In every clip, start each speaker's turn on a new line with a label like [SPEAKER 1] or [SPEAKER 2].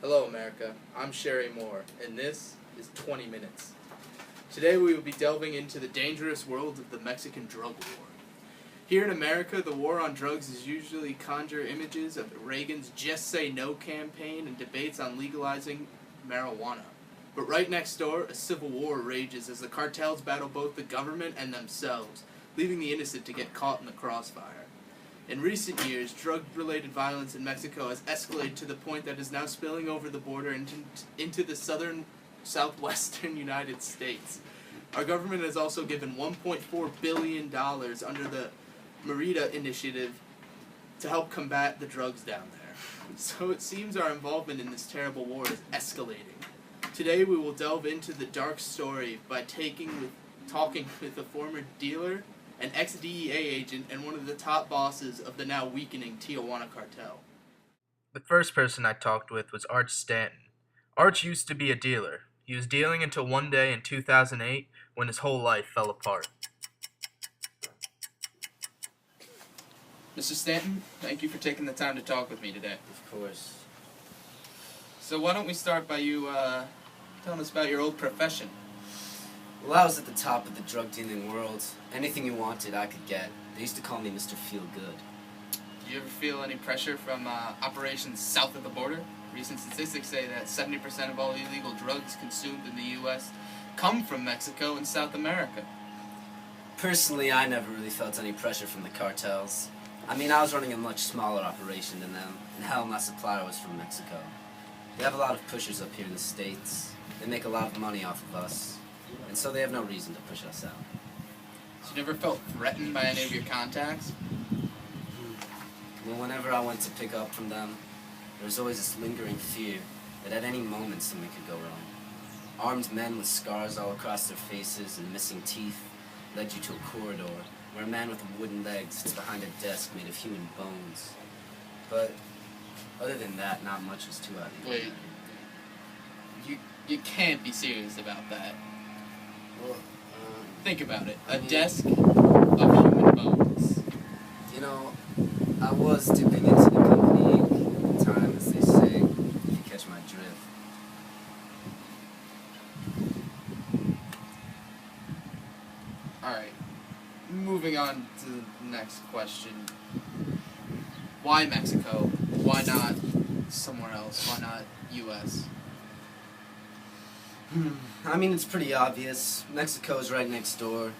[SPEAKER 1] Hello America, I'm Sherry Moore, and this is 20 Minutes. Today we will be delving into the dangerous world of the Mexican drug war. Here in America, the war on drugs is usually conjure images of Reagan's Just Say No campaign and debates on legalizing marijuana. But right next door, a civil war rages as the cartels battle both the government and themselves, leaving the innocent to get caught in the crossfire. In recent years, drug-related violence in Mexico has escalated to the point that it is now spilling over the border into the southwestern United States. Our government has also given $1.4 billion under the Merida Initiative to help combat the drugs down there. So it seems our involvement in this terrible war is escalating. Today we will delve into the dark story by talking with a former dealer, an ex-DEA agent, and one of the top bosses of the now weakening Tijuana cartel. The first person I talked with was Arch Stanton. Arch used to be a dealer. He was dealing until one day in 2008 when his whole life fell apart. Mr. Stanton, thank you for taking the time to talk with me today.
[SPEAKER 2] Of course.
[SPEAKER 1] So why don't we start by you telling us about your old profession?
[SPEAKER 2] Well, I was at the top of the drug dealing world. Anything you wanted, I could get. They used to call me Mr. Feel-Good.
[SPEAKER 1] Do you ever feel any pressure from operations south of the border? Recent statistics say that 70% of all illegal drugs consumed in the U.S. come from Mexico and South America.
[SPEAKER 2] Personally, I never really felt any pressure from the cartels. I mean, I was running a much smaller operation than them, and hell, my supplier was from Mexico. They have a lot of pushers up here in the States. They make a lot of money off of us, and so they have no reason to push us out.
[SPEAKER 1] So you never felt threatened by any of your contacts?
[SPEAKER 2] Well, whenever I went to pick up from them, there was always this lingering fear that at any moment something could go wrong. Armed men with scars all across their faces and missing teeth led you to a corridor where a man with a wooden leg sits behind a desk made of human bones. But other than that, not much was too out of the ordinary.
[SPEAKER 1] Wait, you can't be serious about that.
[SPEAKER 2] Well,
[SPEAKER 1] think about it. A desk of human bones.
[SPEAKER 2] You know, I was dipping into the company ink at the time, as they say, if you catch my drift.
[SPEAKER 1] Alright, moving on to the next question. Why Mexico? Why not somewhere else? Why not U.S.?
[SPEAKER 2] I mean, it's pretty obvious. Mexico is right next door.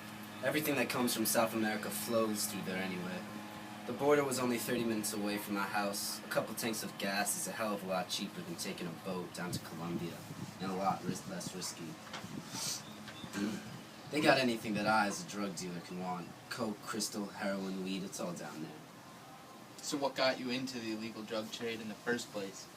[SPEAKER 2] Everything that comes from South America flows through there anyway. The border was only 30 minutes away from my house. A couple tanks of gas is a hell of a lot cheaper than taking a boat down to Colombia, and a lot less risky. They got anything that I, as a drug dealer, can want. Coke, crystal, heroin, weed, it's all down there.
[SPEAKER 1] So what got you into the illegal drug trade in the first place?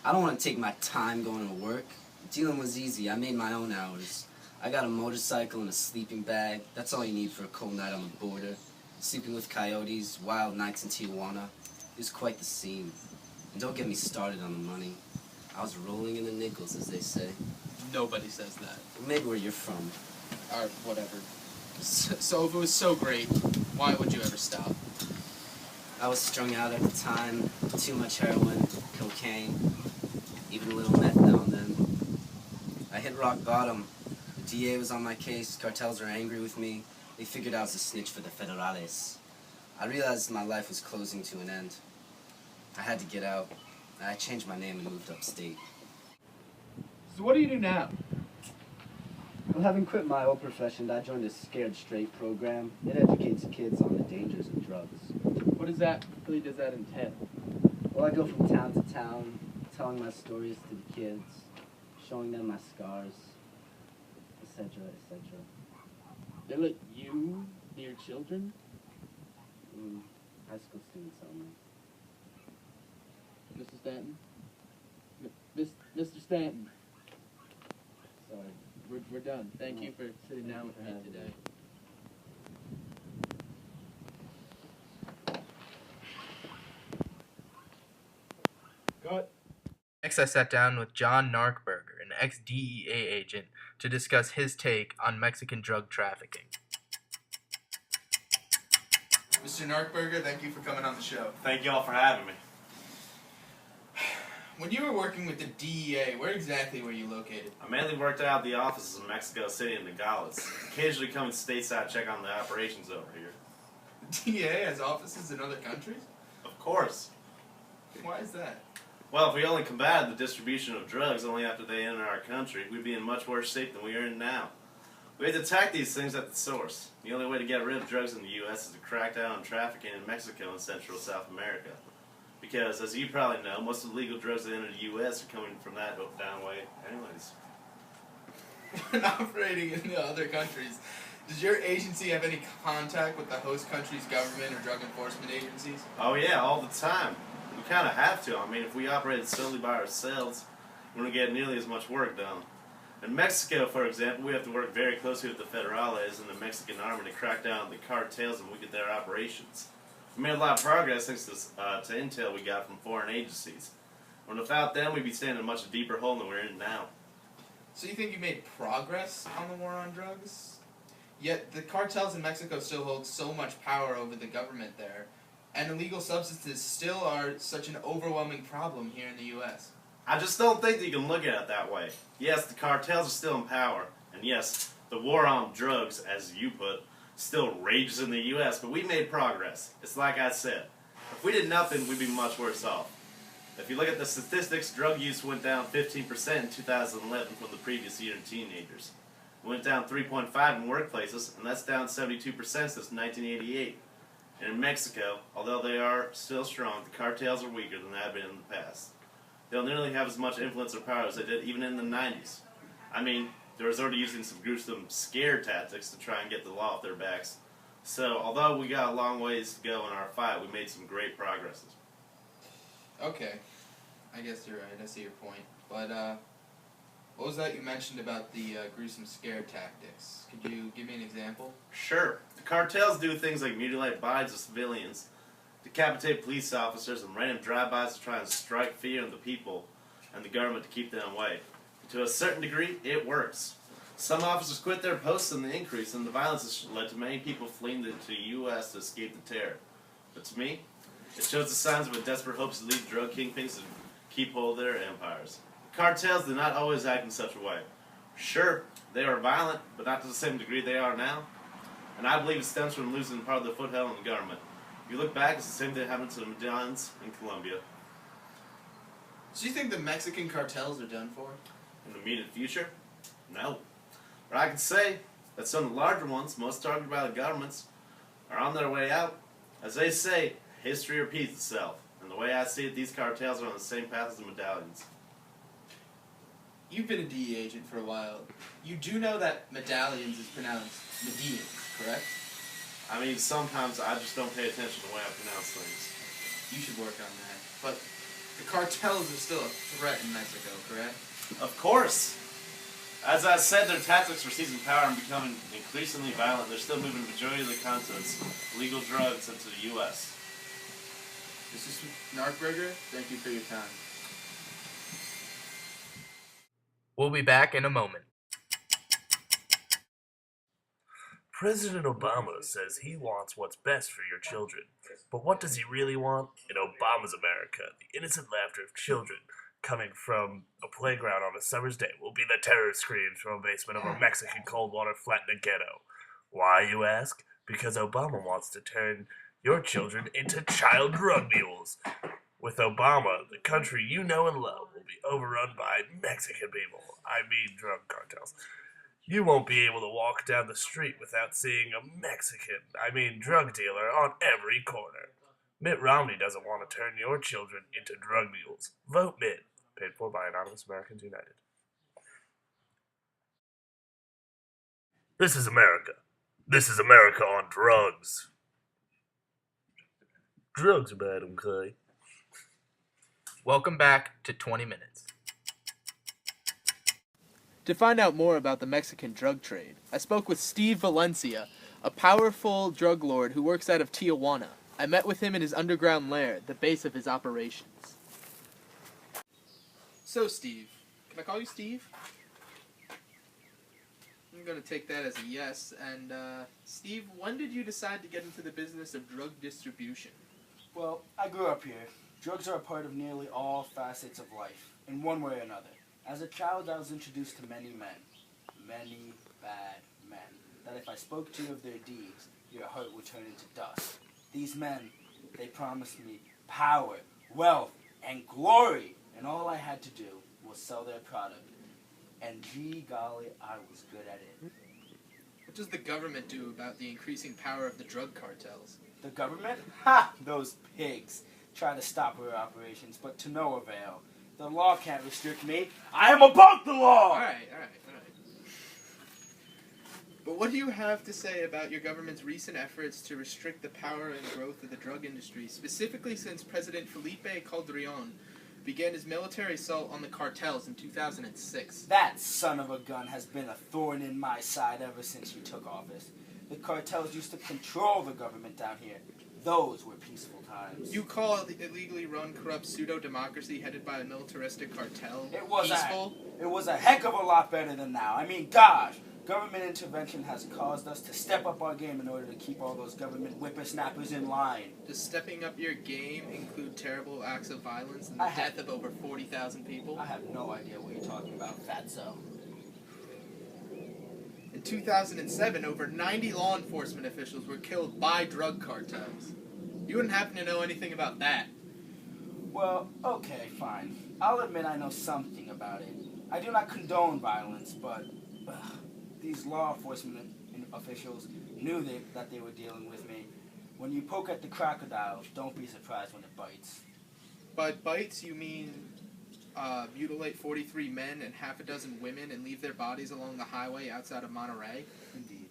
[SPEAKER 2] I don't want to take my time going to work. Dealing was easy. I made my own hours. I got a motorcycle and a sleeping bag. That's all you need for a cold night on the border. Sleeping with coyotes, wild nights in Tijuana. It was quite the scene. And don't get me started on the money. I was rolling in the nickels, as they say.
[SPEAKER 1] Nobody says that.
[SPEAKER 2] Maybe where you're from.
[SPEAKER 1] Or whatever. So if it was so great, why would you ever stop?
[SPEAKER 2] I was strung out at the time. Too much heroin, cocaine, even a little meth now and then. I hit rock bottom. The DA was on my case. Cartels were angry with me. They figured I was a snitch for the federales. I realized my life was closing to an end. I had to get out. I changed my name and moved upstate.
[SPEAKER 1] So what do you do now?
[SPEAKER 3] Well, having quit my old profession, I joined a Scared Straight program. It educates kids on the dangers of drugs.
[SPEAKER 1] What really does that entail?
[SPEAKER 3] Well, I go from town to town, telling my stories to the kids, showing them my scars, etc., etc.
[SPEAKER 1] They let you near children?
[SPEAKER 3] High school students only.
[SPEAKER 1] Mr. Stanton? Mr. Stanton.
[SPEAKER 3] Sorry.
[SPEAKER 1] We're done. Thank you for sitting down with me today. Cut. Next, I sat down with John Narkberger, an ex-DEA agent, to discuss his take on Mexican drug trafficking. Mr. Narkberger, thank you for coming on the show.
[SPEAKER 4] Thank y'all for having me.
[SPEAKER 1] When you were working with the DEA, where exactly were you located?
[SPEAKER 4] I mainly worked out of the offices in Mexico City and Nogales, occasionally coming stateside to check on the operations over here.
[SPEAKER 1] The DEA has offices in other countries?
[SPEAKER 4] Of course.
[SPEAKER 1] Why is that?
[SPEAKER 4] Well, if we only combated the distribution of drugs only after they enter our country, we'd be in much worse shape than we are in now. We have to attack these things at the source. The only way to get rid of drugs in the U.S. is to crack down on trafficking in Mexico and Central South America. Because, as you probably know, most of the legal drugs that enter the U.S. are coming from that down way anyways.
[SPEAKER 1] When operating in the other countries, does your agency have any contact with the host country's government or drug enforcement agencies?
[SPEAKER 4] Oh yeah, all the time. We kind of have to. I mean, if we operated solely by ourselves, we wouldn't get nearly as much work done. In Mexico, for example, we have to work very closely with the Federales and the Mexican army to crack down on the cartels and weaken their operations. We made a lot of progress thanks to intel we got from foreign agencies. And without them, we'd be standing in a much deeper hole than we're in now.
[SPEAKER 1] So you think you made progress on the war on drugs? Yet the cartels in Mexico still hold so much power over the government there, and illegal substances still are such an overwhelming problem here in the U.S.
[SPEAKER 4] I just don't think that you can look at it that way. Yes, the cartels are still in power, and yes, the war on drugs, as you put, still rages in the U.S., but we made progress. It's like I said. If we did nothing, we'd be much worse off. If you look at the statistics, drug use went down 15% in 2011 from the previous year in teenagers. It went down 3.5 in workplaces, and that's down 72% since 1988. And in Mexico, although they are still strong, the cartels are weaker than they have been in the past. They'll nearly have as much influence or power as they did even in the 90s. I mean, they're already using some gruesome scare tactics to try and get the law off their backs. So, although we got a long ways to go in our fight, we made some great progresses.
[SPEAKER 1] Okay, I guess you're right. I see your point. But what was that you mentioned about the gruesome scare tactics? Could you give me an example?
[SPEAKER 4] Sure. The cartels do things like mutilate bodies of civilians, decapitate police officers, and random drive-bys to try and strike fear in the people and the government to keep them away. To a certain degree, it works. Some officers quit their posts and the increase in the violence has led to many people fleeing to the U.S. to escape the terror. But to me, it shows the signs of a desperate hope to leave drug kingpins and keep hold of their empires. Cartels do not always act in such a way. Sure, they are violent, but not to the same degree they are now. And I believe it stems from losing part of their foothold in the government. If you look back, it's the same thing that happened to the Medallions in Colombia.
[SPEAKER 1] So you think the Mexican cartels are done for?
[SPEAKER 4] In the immediate future? No. But I can say that some of the larger ones, most targeted by the governments, are on their way out. As they say, history repeats itself. And the way I see it, these cartels are on the same path as the Medallions.
[SPEAKER 1] You've been a DE agent for a while. You do know that medallions is pronounced Medians, correct?
[SPEAKER 4] I mean, sometimes I just don't pay attention to the way I pronounce things.
[SPEAKER 1] You should work on that. But the cartels are still a threat in Mexico, correct?
[SPEAKER 4] Of course! As I said, their tactics for seizing power and becoming increasingly violent. They're still moving the majority of the contents, legal drugs, into the U.S.
[SPEAKER 1] This is Narkburger. Thank you for your time. We'll be back in a moment.
[SPEAKER 5] President Obama says he wants what's best for your children. But what does he really want? In Obama's America, the innocent laughter of children coming from a playground on a summer's day will be the terror screams from a basement of a Mexican cold water flat in a ghetto. Why, you ask? Because Obama wants to turn your children into child drug mules. With Obama, the country you know and love will be overrun by Mexican people. I mean drug cartels. You won't be able to walk down the street without seeing a drug dealer on every corner. Mitt Romney doesn't want to turn your children into drug mules. Vote Mitt. Paid for by Anonymous Americans United. This is America. This is America on drugs. Drugs are bad, okay?
[SPEAKER 1] Welcome back to 20 Minutes. To find out more about the Mexican drug trade, I spoke with Steve Valencia, a powerful drug lord who works out of Tijuana. I met with him in his underground lair, the base of his operations. So, Steve, can I call you Steve? I'm going to take that as a yes. And, Steve, when did you decide to get into the business of drug distribution?
[SPEAKER 6] Well, I grew up here. Drugs are a part of nearly all facets of life, in one way or another. As a child, I was introduced to many bad men, that if I spoke to you of their deeds, your heart would turn into dust. These men, they promised me power, wealth, and glory, and all I had to do was sell their product. And gee golly, I was good at it.
[SPEAKER 1] What does the government do about the increasing power of the drug cartels?
[SPEAKER 6] The government? Ha! Those pigs try to stop our operations, but to no avail. The law can't restrict me. I am above the law!
[SPEAKER 1] All right. But what do you have to say about your government's recent efforts to restrict the power and growth of the drug industry, specifically since President Felipe Calderon began his military assault on the cartels in 2006?
[SPEAKER 6] That son of a gun has been a thorn in my side ever since he took office. The cartels used to control the government down here. Those were peaceful times.
[SPEAKER 1] You call the illegally run, corrupt pseudo-democracy headed by a militaristic cartel
[SPEAKER 6] It was
[SPEAKER 1] peaceful?
[SPEAKER 6] It was a heck of a lot better than now. I mean, gosh, government intervention has caused us to step up our game in order to keep all those government whippersnappers in line.
[SPEAKER 1] Does stepping up your game include terrible acts of violence and the death of over 40,000 people?
[SPEAKER 6] I have no idea what you're talking about, fatso.
[SPEAKER 1] In 2007, over 90 law enforcement officials were killed by drug cartels. You wouldn't happen to know anything about that.
[SPEAKER 6] Well, okay, fine. I'll admit I know something about it. I do not condone violence, but these law enforcement officials knew that they were dealing with me. When you poke at the crocodile, don't be surprised when it bites.
[SPEAKER 1] By bites, you mean mutilate 43 men and half a dozen women and leave their bodies along the highway outside of Monterey?
[SPEAKER 6] Indeed.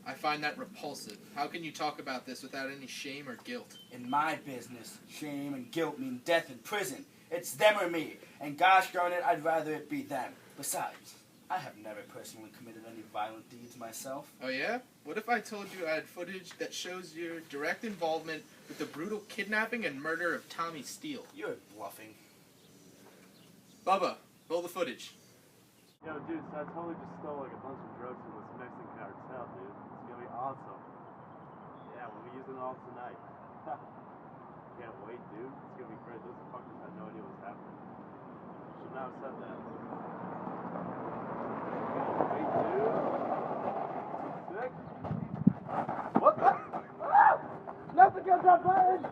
[SPEAKER 1] I find that repulsive. How can you talk about this without any shame or guilt?
[SPEAKER 6] In my business, shame and guilt mean death in prison. It's them or me, and gosh darn it, I'd rather it be them. Besides, I have never personally committed any violent deeds myself.
[SPEAKER 1] Oh yeah? What if I told you I had footage that shows your direct involvement with the brutal kidnapping and murder of Tommy Steele?
[SPEAKER 6] You're bluffing.
[SPEAKER 1] Bubba, roll the footage.
[SPEAKER 5] Yo, dude, so I totally just stole like a bunch of drugs from this Mexican cartel, dude. It's gonna be awesome. Yeah, we'll be using it all tonight. Can't wait, dude. It's gonna be great. Those fuckers had no idea what's happening. Should not have said that. Can't wait, dude. Sick. What the? Ah!
[SPEAKER 6] Nothing gets that button!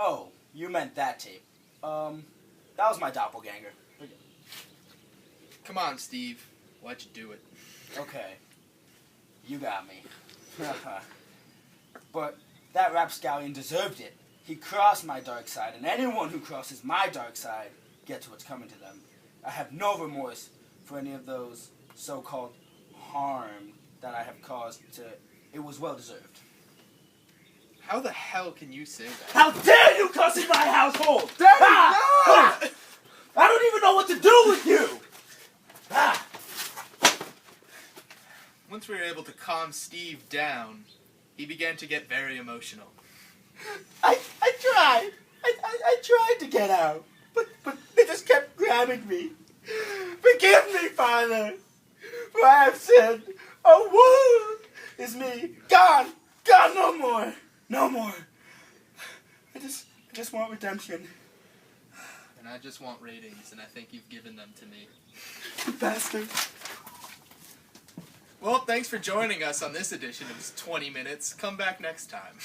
[SPEAKER 6] Oh, you meant that tape. That was my doppelganger.
[SPEAKER 1] Come on, Steve. Why'd you do it?
[SPEAKER 6] Okay. You got me. But that rapscallion deserved it. He crossed my dark side, and anyone who crosses my dark side gets what's coming to them. I have no remorse for any of those so-called harm that I have caused to... It was well deserved.
[SPEAKER 1] How the hell can you say that?
[SPEAKER 6] How dare you cuss in my household!
[SPEAKER 1] Daddy,
[SPEAKER 6] Ah!
[SPEAKER 1] no!
[SPEAKER 6] Ah! I don't even know what to do with you! Ah!
[SPEAKER 1] Once we were able to calm Steve down, he began to get very emotional.
[SPEAKER 6] I tried. I tried to get out, but they just kept grabbing me. Forgive me, Father, for I have sinned. A wound is me. Gone, no more. No more. I just want redemption.
[SPEAKER 1] And I just want ratings, and I think you've given them to me.
[SPEAKER 6] You bastard.
[SPEAKER 1] Well, thanks for joining us on this edition of 20 Minutes. Come back next time.